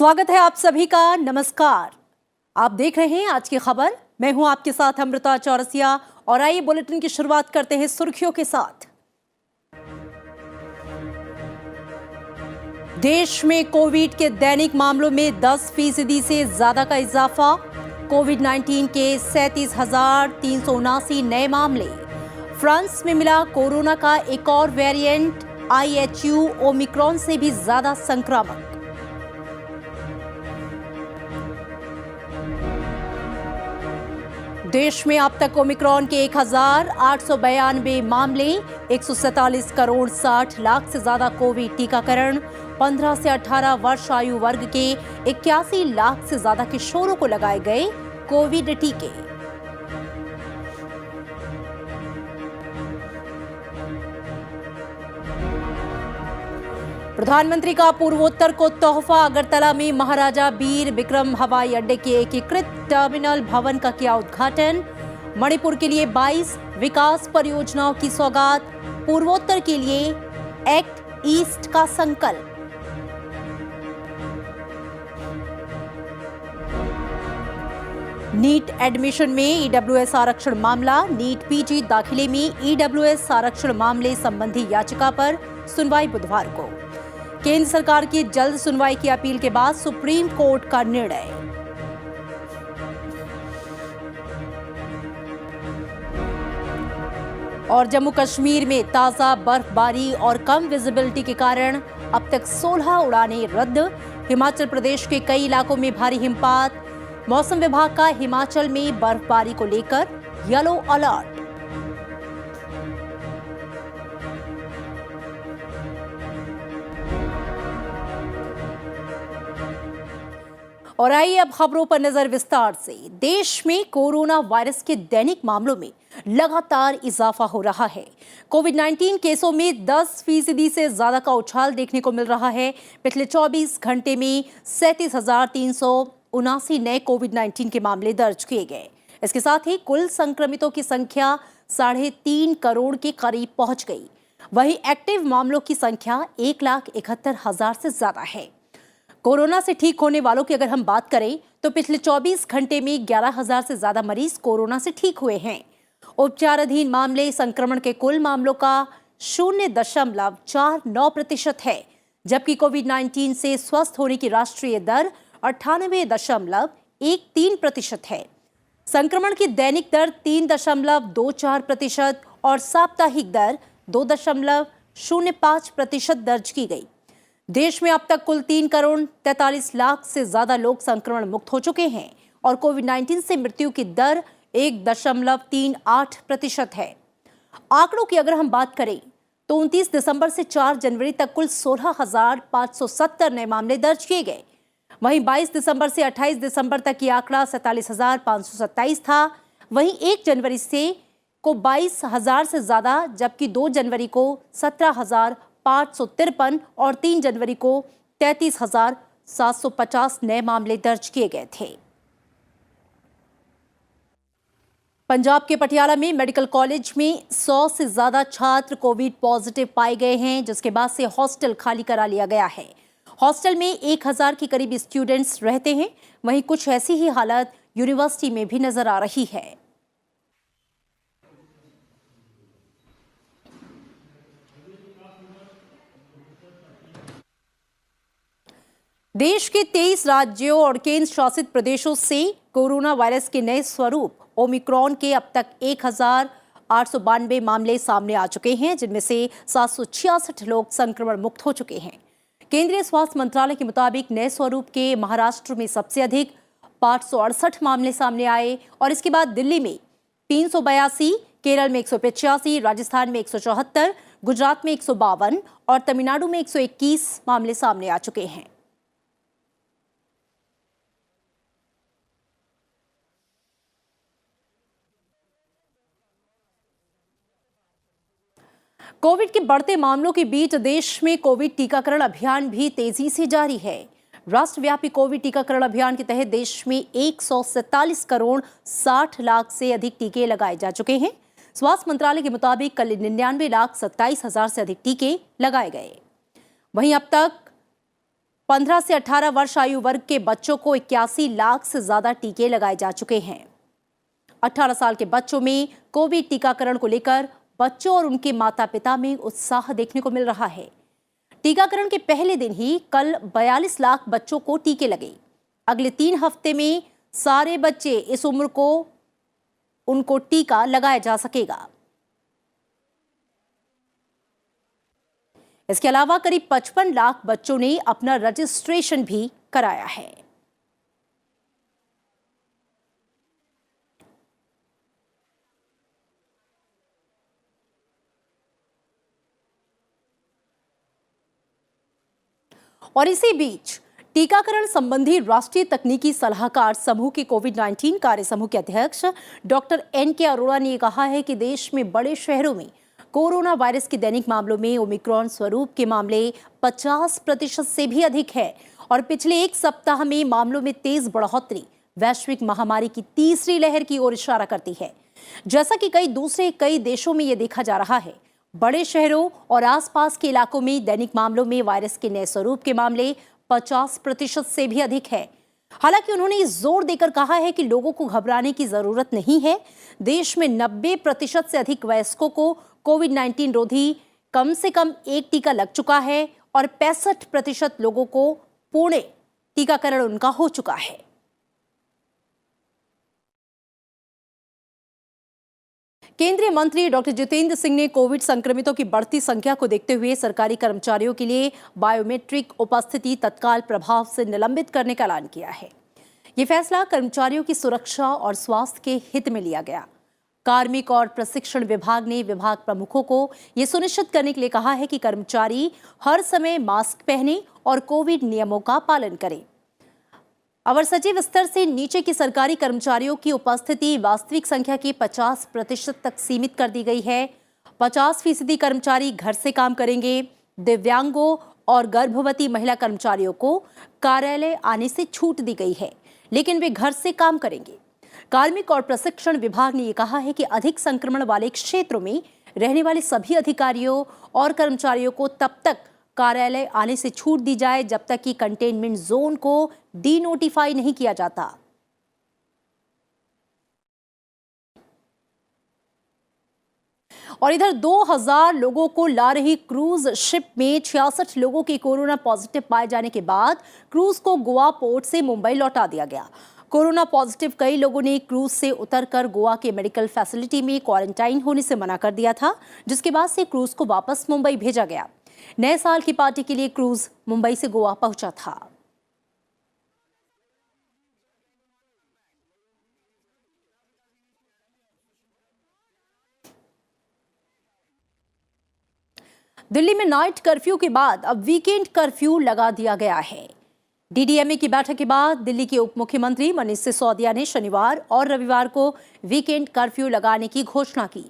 स्वागत है आप सभी का। नमस्कार, आप देख रहे हैं आज की खबर। मैं हूं आपके साथ अमृता चौरसिया और आइए बुलेटिन की शुरुआत करते हैं सुर्खियों के साथ। देश में कोविड के दैनिक मामलों में 10% से ज्यादा का इजाफा। कोविड-19 के 37,379 नए मामले। फ्रांस में मिला कोरोना का एक और वेरिएंट IHU ओमिक्रॉन से भी ज्यादा संक्रामक। देश में अब तक ओमिक्रॉन के 1,892 मामले, 147 करोड़ 60 लाख से ज्यादा कोविड टीकाकरण, 15 से 18 वर्ष आयु वर्ग के 81 लाख से ज्यादा किशोरों को लगाए गए कोविड टीके। प्रधानमंत्री का पूर्वोत्तर को तोहफा। अगरतला में महाराजा बीर बिक्रम हवाई अड्डे के एकीकृत टर्मिनल भवन का किया उद्घाटन। मणिपुर के लिए 22 विकास परियोजनाओं की सौगात। पूर्वोत्तर के लिए एक्ट ईस्ट का संकल्प। नीट एडमिशन में EWS आरक्षण मामला। नीट PG दाखिले में EWS आरक्षण मामले संबंधी याचिका पर सुनवाई बुधवार को। केंद्र सरकार की जल्द सुनवाई की अपील के बाद सुप्रीम कोर्ट का निर्णय। और जम्मू कश्मीर में ताजा बर्फबारी और कम विजिबिलिटी के कारण अब तक 16 उड़ानें रद्द। हिमाचल प्रदेश के कई इलाकों में भारी हिमपात। मौसम विभाग का हिमाचल में बर्फबारी को लेकर येलो अलर्ट। और आइए अब खबरों पर नजर विस्तार से। देश में कोरोना वायरस के दैनिक मामलों में लगातार इजाफा हो रहा है। कोविड-19 केसों में 10% से ज्यादा का उछाल देखने को मिल रहा है। पिछले 24 घंटे में 37,379 नए कोविड-19 के मामले दर्ज किए गए। इसके साथ ही कुल संक्रमितों की संख्या 3.5 करोड़ के करीब पहुंच गई। वहीं एक्टिव मामलों की संख्या 1,71,000 से ज्यादा है। कोरोना से ठीक होने वालों की अगर हम बात करें तो पिछले 24 घंटे में 11,000 से ज्यादा मरीज कोरोना से ठीक हुए हैं। उपचाराधीन मामले संक्रमण के कुल मामलों का 0.49% है, जबकि कोविड-19 से स्वस्थ होने की राष्ट्रीय दर 98.13% है। संक्रमण की दैनिक दर 3.24% और साप्ताहिक दर 2.05% दर्ज की गई। देश में अब तक कुल 3 करोड़ 43 लाख से ज्यादा लोग संक्रमण मुक्त हो चुके हैं और कोविड-19 से मृत्यु की दर 1.38% है। आंकड़ों की अगर हम बात करें तो 29 दिसंबर से 4 जनवरी तक कुल 16,570 नए मामले दर्ज किए गए। वहीं 22 दिसंबर से 28 दिसंबर तक ये आंकड़ा 47,527 था। वहीं 1 जनवरी से को 22,000 से ज्यादा, जबकि 2 जनवरी को 17,553 और 3 जनवरी को 33,750 नए मामले दर्ज किए गए थे। पंजाब के पटियाला में मेडिकल कॉलेज में 100 से ज्यादा छात्र कोविड पॉजिटिव पाए गए हैं, जिसके बाद से हॉस्टल खाली करा लिया गया है। हॉस्टल में 1,000 के करीब स्टूडेंट्स रहते हैं। वहीं कुछ ऐसी ही हालत यूनिवर्सिटी में भी नजर आ रही है। देश के 23 राज्यों और केंद्र शासित प्रदेशों से कोरोना वायरस के नए स्वरूप ओमिक्रॉन के अब तक 1,892 मामले सामने आ चुके हैं, जिनमें से 766 लोग संक्रमण मुक्त हो चुके हैं। केंद्रीय स्वास्थ्य मंत्रालय के मुताबिक नए स्वरूप के महाराष्ट्र में सबसे अधिक 568 मामले सामने आए और इसके बाद दिल्ली में 382, केरल में 185, राजस्थान में 174, गुजरात में 152 और तमिलनाडु में 121 मामले सामने आ चुके हैं। कोविड के बढ़ते मामलों के बीच देश में कोविड टीकाकरण अभियान भी तेजी से जारी है। राष्ट्रव्यापी कोविड टीकाकरण अभियान के तहत देश में 147 करोड़ 60 लाख से अधिक टीके लगाए जा चुके हैं। स्वास्थ्य मंत्रालय के मुताबिक कल 99,27,000 से अधिक टीके लगाए गए। वहीं अब तक 15 से 18 वर्ष आयु वर्ग के बच्चों को 81 लाख से ज्यादा टीके लगाए जा चुके हैं। 18 साल के बच्चों में कोविड टीकाकरण को लेकर बच्चों और उनके माता पिता में उत्साह देखने को मिल रहा है। टीकाकरण के पहले दिन ही कल 42 लाख बच्चों को टीके लगे। अगले 3 हफ्ते में सारे बच्चे इस उम्र को उनको टीका लगाया जा सकेगा। इसके अलावा करीब 55 लाख बच्चों ने अपना रजिस्ट्रेशन भी कराया है। और इसी बीच टीकाकरण संबंधी राष्ट्रीय तकनीकी सलाहकार समूह के कोविड-19 कार्य समूह के अध्यक्ष डॉक्टर एन.के. अरोड़ा ने कहा है कि देश में बड़े शहरों में कोरोना वायरस के दैनिक मामलों में ओमिक्रॉन स्वरूप के मामले 50% से भी अधिक है और पिछले एक सप्ताह में मामलों में तेज बढ़ोतरी वैश्विक महामारी की तीसरी लहर की ओर इशारा करती है। जैसा कि कई देशों में यह देखा जा रहा है, बड़े शहरों और आसपास के इलाकों में दैनिक मामलों में वायरस के नए स्वरूप के मामले 50% से भी अधिक है। हालांकि उन्होंने जोर देकर कहा है कि लोगों को घबराने की जरूरत नहीं है। देश में 90% से अधिक वयस्कों को कोविड-19 रोधी कम से कम एक टीका लग चुका है और 65% लोगों को पूर्ण टीकाकरण उनका हो चुका है। केंद्रीय मंत्री डॉक्टर जितेंद्र सिंह ने कोविड संक्रमितों की बढ़ती संख्या को देखते हुए सरकारी कर्मचारियों के लिए बायोमेट्रिक उपस्थिति तत्काल प्रभाव से निलंबित करने का ऐलान किया है। ये फैसला कर्मचारियों की सुरक्षा और स्वास्थ्य के हित में लिया गया। कार्मिक और प्रशिक्षण विभाग ने विभाग प्रमुखों को यह सुनिश्चित करने के लिए कहा है कि कर्मचारी हर समय मास्क पहने और कोविड नियमों का पालन करें। अवर सचिव स्तर से नीचे के सरकारी कर्मचारियों की उपस्थिति वास्तविक संख्या के 50% तक सीमित कर दी गई है। 50% कर्मचारी घर से काम करेंगे। दिव्यांगों और गर्भवती महिला कर्मचारियों को कार्यालय आने से छूट दी गई है, लेकिन वे घर से काम करेंगे। कार्मिक और प्रशिक्षण विभाग ने यह कहा है कि अधिक संक्रमण वाले क्षेत्रों में रहने वाले सभी अधिकारियों और कर्मचारियों को तब तक कार्यालय आने से छूट दी जाए जब तक कि कंटेनमेंट जोन को डी नोटिफाई नहीं किया जाता। और इधर 2000 लोगों को ला रही क्रूज शिप में 66 लोगों के कोरोना पॉजिटिव पाए जाने के बाद क्रूज को गोवा पोर्ट से मुंबई लौटा दिया गया। कोरोना पॉजिटिव कई लोगों ने क्रूज से उतरकर गोवा के मेडिकल फैसिलिटी में क्वारंटाइन होने से मना कर दिया था, जिसके बाद से क्रूज को वापस मुंबई भेजा गया। नए साल की पार्टी के लिए क्रूज मुंबई से गोवा पहुंचा था। दिल्ली में नाइट कर्फ्यू के बाद अब वीकेंड कर्फ्यू लगा दिया गया है। डीडीएमए की बैठक के बाद दिल्ली के उप मुख्यमंत्री मनीष सिसोदिया ने शनिवार और रविवार को वीकेंड कर्फ्यू लगाने की घोषणा की।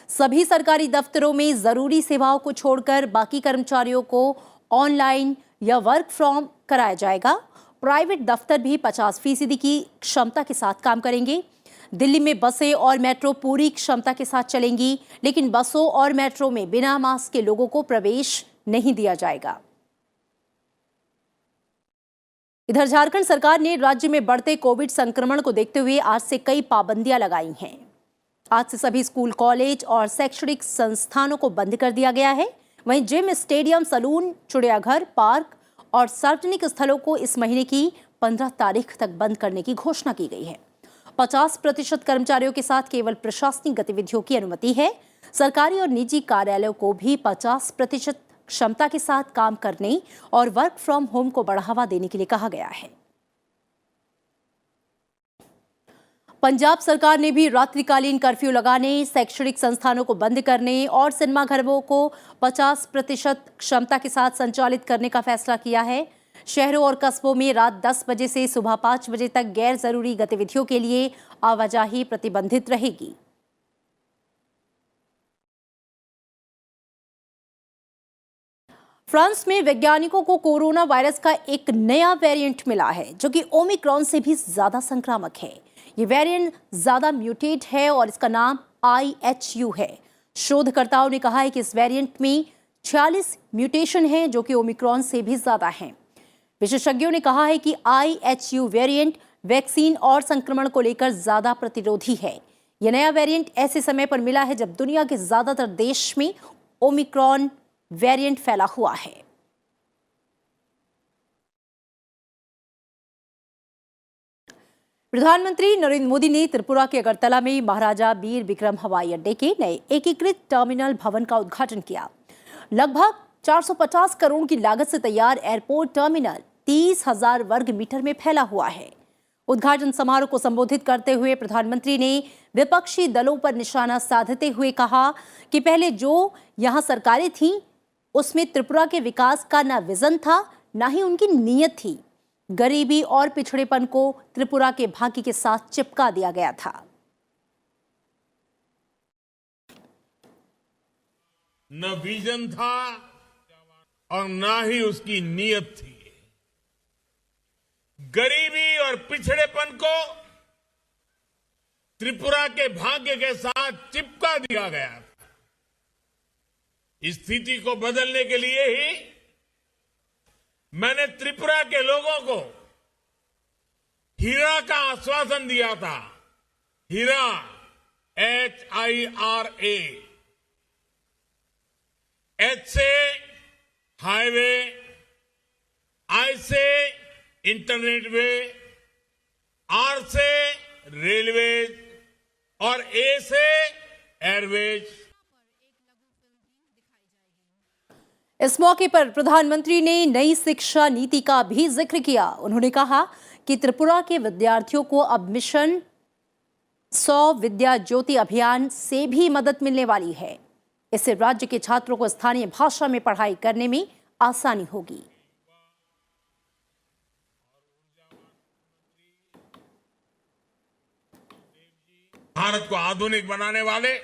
सभी सरकारी दफ्तरों में जरूरी सेवाओं को छोड़कर बाकी कर्मचारियों को ऑनलाइन या वर्क फ्रॉम कराया जाएगा। प्राइवेट दफ्तर भी 50% की क्षमता के साथ काम करेंगे। दिल्ली में बसें और मेट्रो पूरी क्षमता के साथ चलेंगी, लेकिन बसों और मेट्रो में बिना मास्क के लोगों को प्रवेश नहीं दिया जाएगा। इधर झारखंड सरकार ने राज्य में बढ़ते कोविड संक्रमण को देखते हुए आज से कई पाबंदियां लगाई हैं। आज से सभी स्कूल, कॉलेज और शैक्षणिक संस्थानों को बंद कर दिया गया है। वहीं जिम, स्टेडियम, सलून, चिड़ियाघर, पार्क और सार्वजनिक स्थलों को इस महीने की 15 तारीख तक बंद करने की घोषणा की गई है। 50% कर्मचारियों के साथ केवल प्रशासनिक गतिविधियों की अनुमति है। सरकारी और निजी कार्यालयों को भी 50% क्षमता के साथ काम करने और वर्क फ्रॉम होम को बढ़ावा देने के लिए कहा गया है। पंजाब सरकार ने भी रात्रिकालीन कर्फ्यू लगाने, शैक्षणिक संस्थानों को बंद करने और सिनेमाघरों को 50% क्षमता के साथ संचालित करने का फैसला किया है। शहरों और कस्बों में रात 10 बजे से सुबह 5 बजे तक गैर जरूरी गतिविधियों के लिए आवाजाही प्रतिबंधित रहेगी। फ्रांस में वैज्ञानिकों को कोरोना वायरस का एक नया वेरिएंट मिला है, जो कि ओमिक्रॉन से भी ज्यादा संक्रामक है। ये वेरिएंट ज्यादा म्यूटेट है और इसका नाम IHU है। शोधकर्ताओं ने कहा है कि इस वेरिएंट में 46 म्यूटेशन हैं, जो कि ओमिक्रॉन से भी ज्यादा हैं। विशेषज्ञों ने कहा है कि IHU वेरिएंट वैक्सीन और संक्रमण को लेकर ज्यादा प्रतिरोधी है। यह नया वेरिएंट ऐसे समय पर मिला है जब दुनिया के ज्यादातर देश में ओमिक्रॉन वेरिएंट फैला हुआ है। प्रधानमंत्री नरेंद्र मोदी ने त्रिपुरा के अगरतला में महाराजा बीर विक्रम हवाई अड्डे के नए एकीकृत टर्मिनल भवन का उद्घाटन किया। लगभग 450 करोड़ की लागत से तैयार एयरपोर्ट टर्मिनल 30,000 वर्ग मीटर में फैला हुआ है। उद्घाटन समारोह को संबोधित करते हुए प्रधानमंत्री ने विपक्षी दलों पर निशाना साधते हुए कहा कि पहले जो यहां सरकारें थीं, उसमें त्रिपुरा के विकास का न विजन था, न ही उनकी नीयत थी। गरीबी और पिछड़ेपन को त्रिपुरा के भाग्य के साथ चिपका दिया गया था। न विजन था और न ही उसकी नीयत थी। गरीबी और पिछड़ेपन को त्रिपुरा के भाग्य के साथ चिपका दिया गया था। इस स्थिति को बदलने के लिए ही मैंने त्रिपुरा के लोगों को हीरा का आश्वासन दिया था। हीरा, HIRA। H से हाईवे, I से इंटरनेट वे, R से रेलवेज और A से एयरवेज। इस मौके पर प्रधानमंत्री ने नई शिक्षा नीति का भी जिक्र किया। उन्होंने कहा कि त्रिपुरा के विद्यार्थियों को अब मिशन 100 विद्या ज्योति अभियान से भी मदद मिलने वाली है। इससे राज्य के छात्रों को स्थानीय भाषा में पढ़ाई करने में आसानी होगी। भारत को आधुनिक बनाने वाले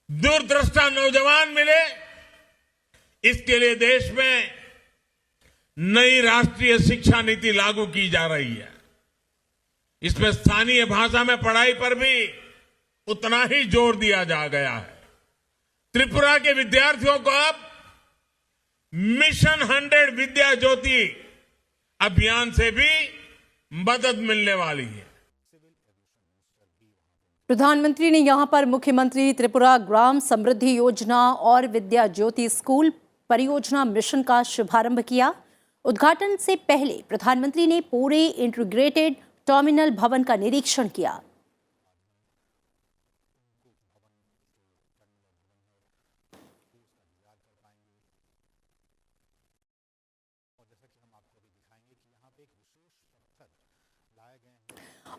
दूरदृष्टा नौजवान मिले, इसके लिए देश में नई राष्ट्रीय शिक्षा नीति लागू की जा रही है। इसमें स्थानीय भाषा में पढ़ाई पर भी उतना ही जोर दिया जा गया है। त्रिपुरा के विद्यार्थियों को अब मिशन 100 विद्या ज्योति अभियान से भी मदद मिलने वाली है। प्रधानमंत्री ने यहां पर मुख्यमंत्री त्रिपुरा ग्राम समृद्धि योजना और विद्या ज्योति स्कूल परियोजना मिशन का शुभारंभ किया। उद्घाटन से पहले प्रधानमंत्री ने पूरे इंटीग्रेटेड टर्मिनल भवन का निरीक्षण किया।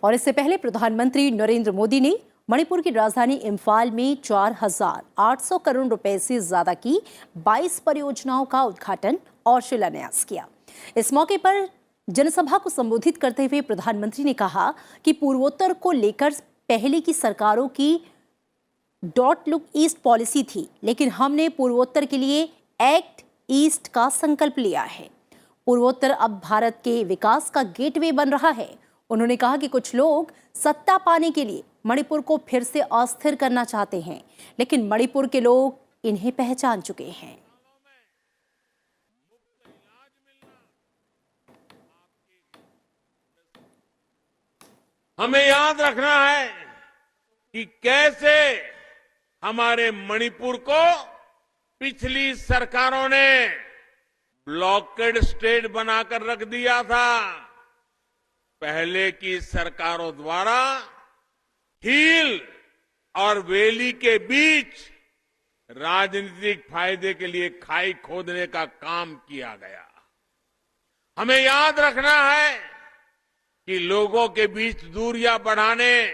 और इससे पहले प्रधानमंत्री नरेंद्र मोदी ने मणिपुर की राजधानी इम्फाल में 4,800 करोड़ रुपए से ज्यादा की 22 परियोजनाओं का उद्घाटन और शिलान्यास किया। इस मौके पर जनसभा को संबोधित करते हुए प्रधानमंत्री ने कहा कि पूर्वोत्तर को लेकर पहले की सरकारों की डॉट लुक ईस्ट पॉलिसी थी, लेकिन हमने पूर्वोत्तर के लिए एक्ट ईस्ट का संकल्प लिया है। पूर्वोत्तर अब भारत के विकास का गेटवे बन रहा है। उन्होंने कहा कि कुछ लोग सत्ता पाने के लिए मणिपुर को फिर से अस्थिर करना चाहते हैं, लेकिन मणिपुर के लोग इन्हें पहचान चुके हैं। हमें याद रखना है कि कैसे हमारे मणिपुर को पिछली सरकारों ने ब्लॉकेड स्टेट बनाकर रख दिया था। पहले की सरकारों द्वारा हिल और वैली के बीच राजनीतिक फायदे के लिए खाई खोदने का काम किया गया। हमें याद रखना है कि लोगों के बीच दूरियां बढ़ाने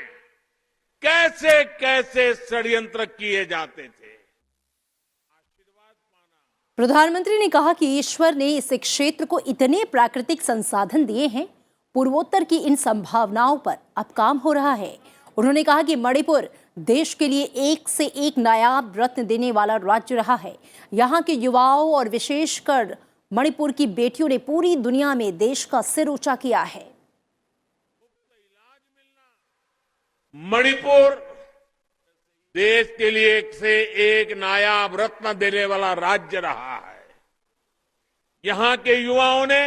कैसे कैसे षड्यंत्र किए जाते थे। प्रधानमंत्री ने कहा कि ईश्वर ने इस क्षेत्र को इतने प्राकृतिक संसाधन दिए हैं, पूर्वोत्तर की इन संभावनाओं पर अब काम हो रहा है। उन्होंने कहा कि मणिपुर देश के लिए एक से एक नायाब रत्न देने वाला राज्य रहा है। यहाँ के युवाओं और विशेषकर मणिपुर की बेटियों ने पूरी दुनिया में देश का सिर ऊंचा किया है। मणिपुर देश के लिए एक से एक नायाब रत्न देने वाला राज्य रहा है। यहां के युवाओं ने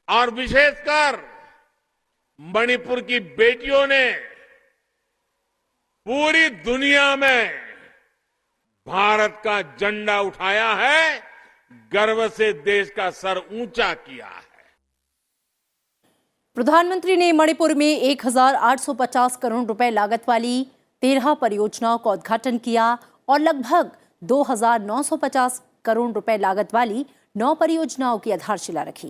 और विशेषकर मणिपुर की बेटियों ने पूरी दुनिया में भारत का झंडा उठाया है, गर्व से देश का सर ऊंचा किया है। प्रधानमंत्री ने मणिपुर में 1,850 करोड़ रुपए लागत वाली 13 परियोजनाओं का उद्घाटन किया और लगभग 2,950 करोड़ रुपए लागत वाली 9 परियोजनाओं की आधारशिला रखी।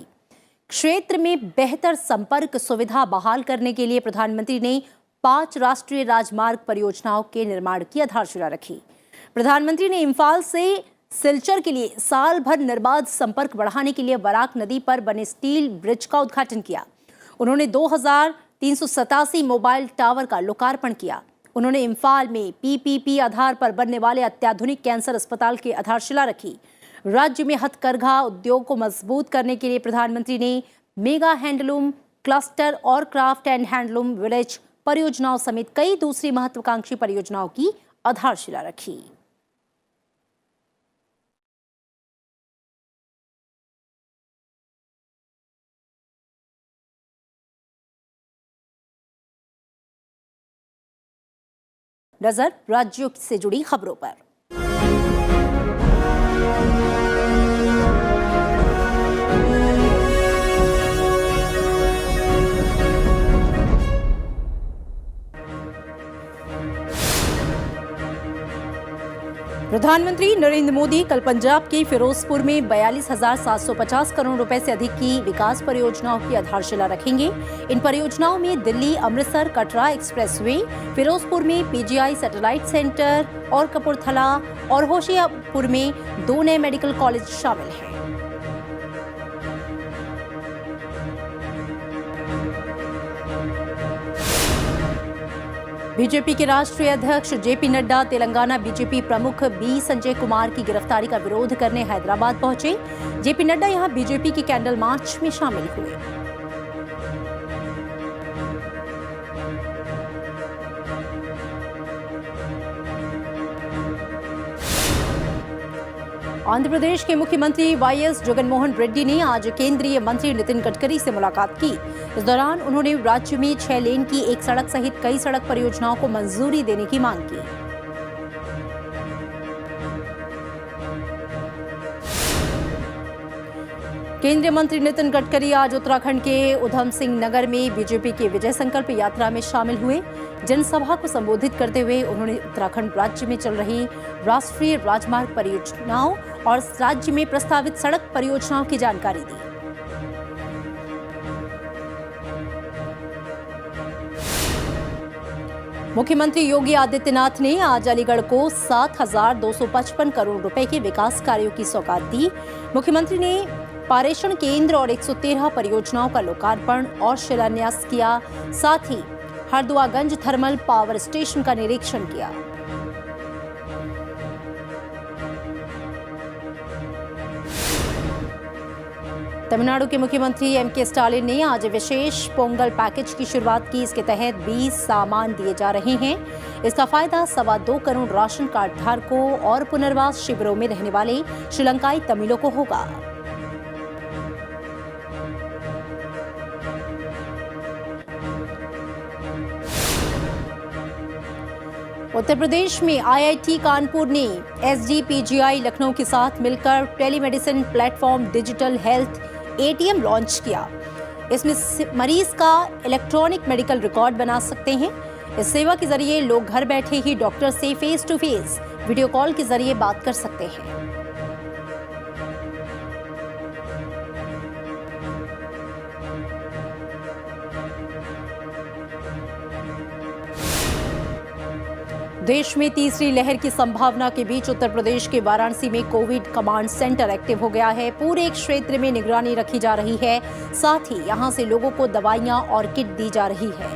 क्षेत्र में बेहतर संपर्क सुविधा बहाल करने के लिए प्रधानमंत्री ने 5 राष्ट्रीय राजमार्ग परियोजनाओं के निर्माण की आधारशिला रखी। प्रधानमंत्री ने इम्फाल से सिलचर के लिए साल भर निर्बाध संपर्क बढ़ाने के लिए बराक नदी पर बने स्टील ब्रिज का उद्घाटन किया। उन्होंने 2,387 मोबाइल टावर का लोकार्पण किया। उन्होंने इम्फाल में पीपीपी आधार पर बनने वाले अत्याधुनिक कैंसर अस्पताल की आधारशिला रखी। राज्य में हथकरघा उद्योग को मजबूत करने के लिए प्रधानमंत्री ने मेगा हैंडलूम क्लस्टर और क्राफ्ट एंड हैंडलूम विलेज परियोजनाओं समेत कई दूसरी महत्वाकांक्षी परियोजनाओं की आधारशिला रखी। नजर राज्यों से जुड़ी खबरों पर। प्रधानमंत्री नरेंद्र मोदी कल पंजाब के फिरोजपुर में 42,750 करोड़ रुपए से अधिक की विकास परियोजनाओं की आधारशिला रखेंगे। इन परियोजनाओं में दिल्ली अमृतसर कटरा एक्सप्रेसवे, फिरोजपुर में पीजीआई सैटेलाइट सेंटर और कपूरथला और होशियारपुर में 2 नए मेडिकल कॉलेज शामिल हैं। बीजेपी के राष्ट्रीय अध्यक्ष जेपी नड्डा तेलंगाना बीजेपी प्रमुख बी संजय कुमार की गिरफ्तारी का विरोध करने हैदराबाद पहुंचे। जेपी नड्डा यहां बीजेपी के कैंडल मार्च में शामिल हुए। आंध्र प्रदेश के मुख्यमंत्री वाईएस जगनमोहन रेड्डी ने आज केंद्रीय मंत्री नितिन गडकरी से मुलाकात की। इस दौरान उन्होंने राज्य में 6 लेन की एक सड़क सहित कई सड़क परियोजनाओं को मंजूरी देने की मांग की। केंद्रीय मंत्री नितिन गडकरी आज उत्तराखंड के उधम सिंह नगर में बीजेपी की विजय संकल्प यात्रा में शामिल हुए। जनसभा को संबोधित करते हुए उन्होंने उत्तराखंड राज्य में चल रही राष्ट्रीय राजमार्ग परियोजनाओं और राज्य में प्रस्तावित सड़क परियोजनाओं की जानकारी दी। मुख्यमंत्री योगी आदित्यनाथ ने आज अलीगढ़ को 7,255 करोड़ रुपए के विकास कार्यों की सौगात दी। मुख्यमंत्री ने पारेषण केंद्र और 113 परियोजनाओं का लोकार्पण और शिलान्यास किया। साथ ही हरदुआगंज थर्मल पावर स्टेशन का निरीक्षण किया। तमिलनाडु के मुख्यमंत्री एमके स्टालिन ने आज विशेष पोंगल पैकेज की शुरुआत की। इसके तहत 20 सामान दिए जा रहे हैं। इसका फायदा 2.25 करोड़ राशन कार्ड धारकों और पुनर्वास शिविरों में रहने वाले श्रीलंकाई तमिलों को होगा। उत्तर प्रदेश में आईआईटी कानपुर ने एसजीपीजीआई लखनऊ के साथ मिलकर telemedicine platform digital health ATM launch किया। इसमें मरीज का इलेक्ट्रॉनिक मेडिकल रिकॉर्ड बना सकते हैं। इस सेवा के जरिए लोग घर बैठे ही डॉक्टर से face to face video call के जरिए बात कर सकते हैं। देश में तीसरी लहर की संभावना के बीच उत्तर प्रदेश के वाराणसी में कोविड कमांड सेंटर एक्टिव हो गया है। पूरे क्षेत्र में निगरानी रखी जा रही है। साथ ही यहां से लोगों को दवाइयां और किट दी जा रही है।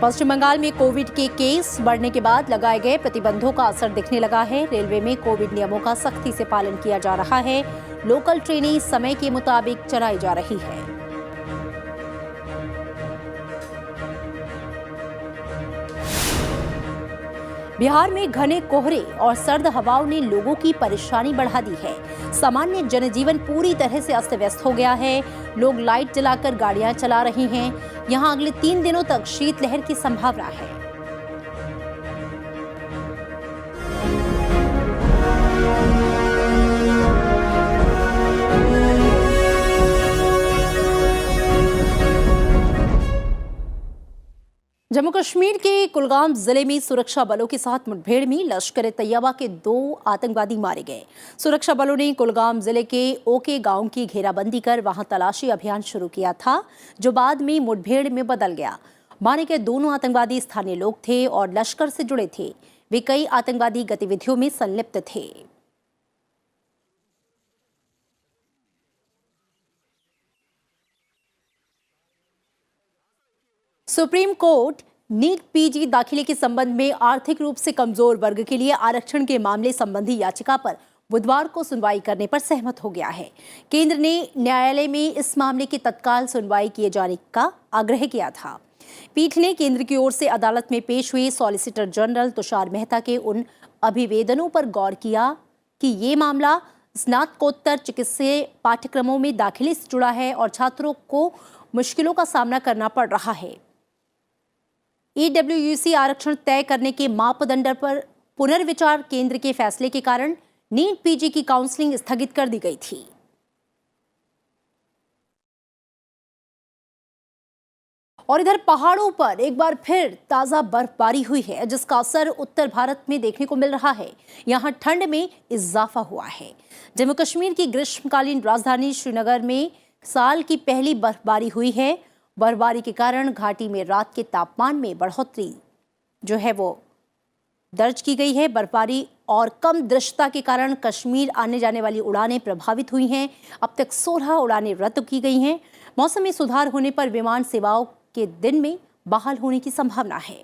पश्चिम बंगाल में कोविड के केस बढ़ने के बाद लगाए गए प्रतिबंधों का असर दिखने लगा है। रेलवे में कोविड नियमों का सख्ती से पालन किया जा रहा है। लोकल ट्रेनें समय के मुताबिक चलाई जा रही है। बिहार में घने कोहरे और सर्द हवाओं ने लोगों की परेशानी बढ़ा दी है। सामान्य जनजीवन पूरी तरह से अस्त व्यस्त हो गया है। लोग लाइट जलाकर गाड़ियां चला रहे हैं। यहां अगले 3 दिनों तक शीतलहर की संभावना है। जम्मू कश्मीर के कुलगाम जिले में सुरक्षा बलों के साथ मुठभेड़ में लश्कर तैयबा के 2 आतंकवादी मारे गए। सुरक्षा बलों ने कुलगाम जिले के ओके गांव की घेराबंदी कर वहां तलाशी अभियान शुरू किया था, जो बाद में मुठभेड़ में बदल गया। मारे गए दोनों आतंकवादी स्थानीय लोग थे और लश्कर से जुड़े थे। वे कई आतंकवादी गतिविधियों में संलिप्त थे। सुप्रीम कोर्ट नीट पीजी दाखिले के संबंध में आर्थिक रूप से कमजोर वर्ग के लिए आरक्षण के मामले संबंधी याचिका पर बुधवार को सुनवाई करने पर सहमत हो गया है। केंद्र ने न्यायालय में इस मामले की तत्काल सुनवाई किए जाने का आग्रह किया था। पीठ ने केंद्र की ओर से अदालत में पेश हुए सॉलिसिटर जनरल तुषार मेहता के उन अभिवेदनों पर गौर किया कि ये मामला स्नातकोत्तर चिकित्सीय पाठ्यक्रमों में दाखिले से जुड़ा है और छात्रों को मुश्किलों का सामना करना पड़ रहा है। ईडब्ल्यूसी आरक्षण तय करने के मापदंड पर पुनर्विचार केंद्र के फैसले के कारण नीट पीजी की काउंसलिंग स्थगित कर दी गई थी। और इधर पहाड़ों पर एक बार फिर ताजा बर्फबारी हुई है, जिसका असर उत्तर भारत में देखने को मिल रहा है। यहां ठंड में इजाफा हुआ है। जम्मू कश्मीर की ग्रीष्मकालीन राजधानी श्रीनगर में साल की पहली बर्फबारी हुई है। बर्फबारी के कारण घाटी में रात के तापमान में बढ़ोतरी जो है वो दर्ज की गई है। बर्फबारी और कम दृश्यता के कारण कश्मीर आने जाने वाली उड़ानें प्रभावित हुई हैं। अब तक 16 उड़ानें रद्द की गई हैं। मौसम में सुधार होने पर विमान सेवाओं के दिन में बहाल होने की संभावना है।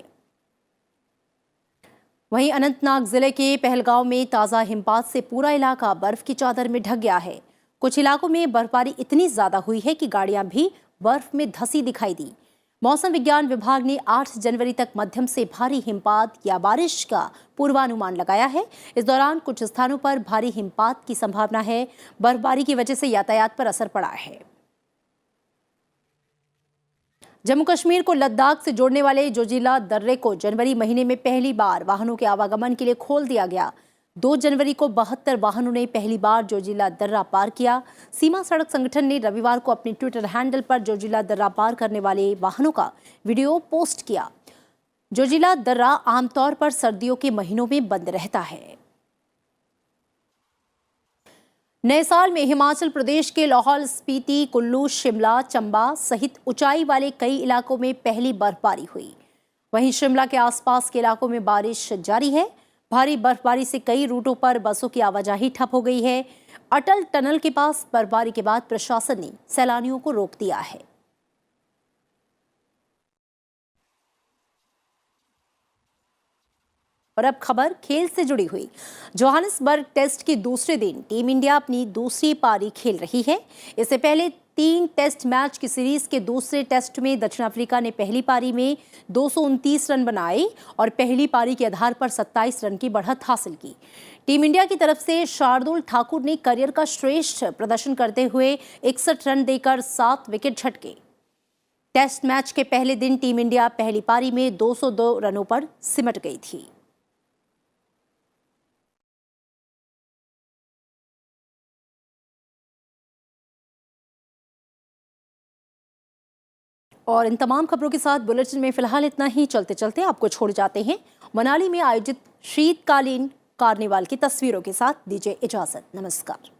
वहीं अनंतनाग जिले के पहलगांव में ताजा हिमपात से पूरा इलाका बर्फ की चादर में ढक गया है। कुछ इलाकों में बर्फबारी इतनी ज्यादा हुई है कि गाड़ियां भी बर्फ में धंसी दिखाई दी। मौसम विज्ञान विभाग ने 8 जनवरी तक मध्यम से भारी हिमपात या बारिश का पूर्वानुमान लगाया है। इस दौरान कुछ स्थानों पर भारी हिमपात की संभावना है। बर्फबारी की वजह से यातायात पर असर पड़ा है। जम्मू कश्मीर को लद्दाख से जोड़ने वाले जोजिला दर्रे को जनवरी महीने में पहली बार वाहनों के आवागमन के लिए खोल दिया गया। 2 जनवरी को 72 वाहनों ने पहली बार जोजिला दर्रा पार किया। सीमा सड़क संगठन ने रविवार को अपने ट्विटर हैंडल पर जोजिला दर्रा पार करने वाले वाहनों का वीडियो पोस्ट किया। जोजिला दर्रा आमतौर पर सर्दियों के महीनों में बंद रहता है। नए साल में हिमाचल प्रदेश के लाहौल स्पीति, कुल्लू, शिमला, चंबा सहित ऊंचाई वाले कई इलाकों में पहली बर्फबारी हुई। वहीं शिमला के आसपास के इलाकों में बारिश जारी है। भारी बर्फबारी से कई रूटों पर बसों की आवाजाही ठप हो गई है। अटल टनल के पास बर्फबारी के बाद प्रशासन ने सैलानियों को रोक दिया है। और अब खबर खेल से जुड़ी हुई। जोहानिसबर्ग टेस्ट के दूसरे दिन टीम इंडिया अपनी दूसरी पारी खेल रही है। इससे पहले 3 टेस्ट मैच की सीरीज के दूसरे टेस्ट में दक्षिण अफ्रीका ने पहली पारी में 229 रन बनाए और पहली पारी के आधार पर 27 रन की बढ़त हासिल की। टीम इंडिया की तरफ से शार्दुल ठाकुर ने करियर का श्रेष्ठ प्रदर्शन करते हुए 61 रन देकर 7 विकेट झटके। टेस्ट मैच के पहले दिन टीम इंडिया पहली पारी में 202 रनों पर सिमट गई थी। और इन तमाम खबरों के साथ बुलेटिन में फिलहाल इतना ही। चलते चलते आपको छोड़ जाते हैं मनाली में आयोजित शीतकालीन कार्निवाल की तस्वीरों के साथ। दीजिए इजाजत। नमस्कार।